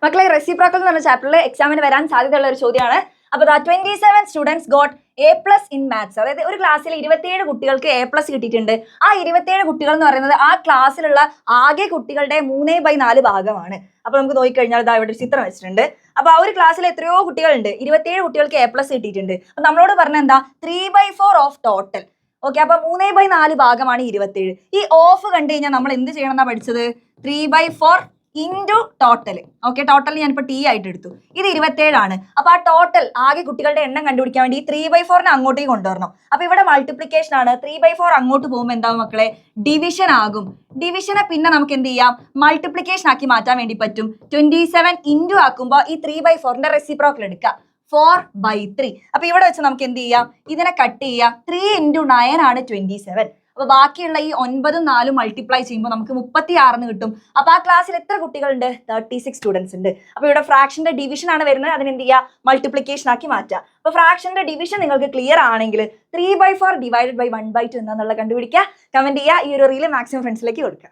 മക്കളെ റെസിപ്രോക്കൽ എന്ന് പറഞ്ഞ ചാപ്റ്ററിൽ എക്സാമിന് വരാൻ സാധ്യതയുള്ള ഒരു ചോദ്യമാണ്. അപ്പോൾ 27 students got A+ in maths. അതായത് ഒരു ക്ലാസ്സിൽ 27 കുട്ടികൾക്ക് A+ കിട്ടിയിട്ടുണ്ട്. ആ 27 കുട്ടികൾ എന്ന് പറയുന്നത് ആ ക്ലാസ്സിലുള്ള ആകെ കുട്ടികളുടെ 3/4 ഭാഗമാണ്. അപ്പൊ നമുക്ക് നോക്കിക്കഴിഞ്ഞാൽ ഇതാ ഇവിടെ ഒരു ചിത്രം വെച്ചിട്ടുണ്ട്. അപ്പൊ ആ ഒരു ക്ലാസ്സിൽ എത്രയോ കുട്ടികളുണ്ട്, 27 കുട്ടികൾക്ക് A+ കിട്ടിയിട്ടുണ്ട്. അപ്പൊ നമ്മളോട് പറഞ്ഞ എന്താ 3/4 ഓഫ് ടോട്ടൽ. ഓക്കെ, അപ്പൊ 3/4 ഭാഗമാണ് 27. ഈ ഓഫ് കണ്ടു കഴിഞ്ഞാൽ നമ്മൾ എന്ത് ചെയ്യണം എന്നാ പഠിച്ചത്? 3/4 ഇൻറ്റു ടോട്ടൽ. ഓക്കെ, ടോട്ടൽ ഞാനിപ്പോൾ T ആയിട്ട് എടുത്തു. ഇത് 27 ആണ്. അപ്പൊ ആ ടോട്ടൽ ആകെ കുട്ടികളുടെ എണ്ണം കണ്ടുപിടിക്കാൻ വേണ്ടി 3/4 അങ്ങോട്ടേക്ക് കൊണ്ടുവരണം. അപ്പൊ ഇവിടെ മൾട്ടിപ്ലിക്കേഷൻ ആണ്. 3/4 അങ്ങോട്ട് പോകുമ്പോൾ എന്താവും മക്കളെ? ഡിവിഷൻ ആകും. ഡിവിഷനെ പിന്നെ നമുക്ക് എന്ത് ചെയ്യാം? മൾട്ടിപ്ലിക്കേഷൻ ആക്കി മാറ്റാൻ വേണ്ടി പറ്റും. 27 ഇൻറ്റു ആക്കുമ്പോൾ ഈ 3/4ന്റെ റെസിപ്രോക്കൽ എടുക്കുക, 4/3. അപ്പൊ ഇവിടെ വെച്ച് നമുക്ക് എന്ത് ചെയ്യാം? ഇതിനെ കട്ട് ചെയ്യാം. 3 × 9 ആണ് 27. അപ്പൊ ബാക്കിയുള്ള ഈ 9ഉം 4ഉം മൾട്ടിപ്ലൈ ചെയ്യുമ്പോൾ നമുക്ക് 36 കിട്ടും. അപ്പൊ ആ ക്ലാസ്സിൽ എത്ര കുട്ടികളുണ്ട്? 36 സ്റ്റുഡൻസ് ഉണ്ട്. അപ്പൊ ഇവിടെ ഫ്രാക്ഷന്റെ ഡിവിഷൻ ആണ് വരുന്നത്. അതിനെന്ത് ചെയ്യുക? മൾട്ടിപ്ലിക്കേഷൻ ആക്കി മാറ്റുക. അപ്പൊ ഫ്രാക്ഷന്റെ ഡിവിഷൻ നിങ്ങൾക്ക് ക്ലിയർ ആണെങ്കിൽ 3/4 ഡിവൈഡഡ് ബൈ 1/2 എന്താണെന്നുള്ള കണ്ടുപിടിക്കുക. കമന്റ് ചെയ്യുക. ഈ ഒരു റീല് മാക്സിമം ഫ്രണ്ട്സിലേക്ക് കൊടുക്കുക.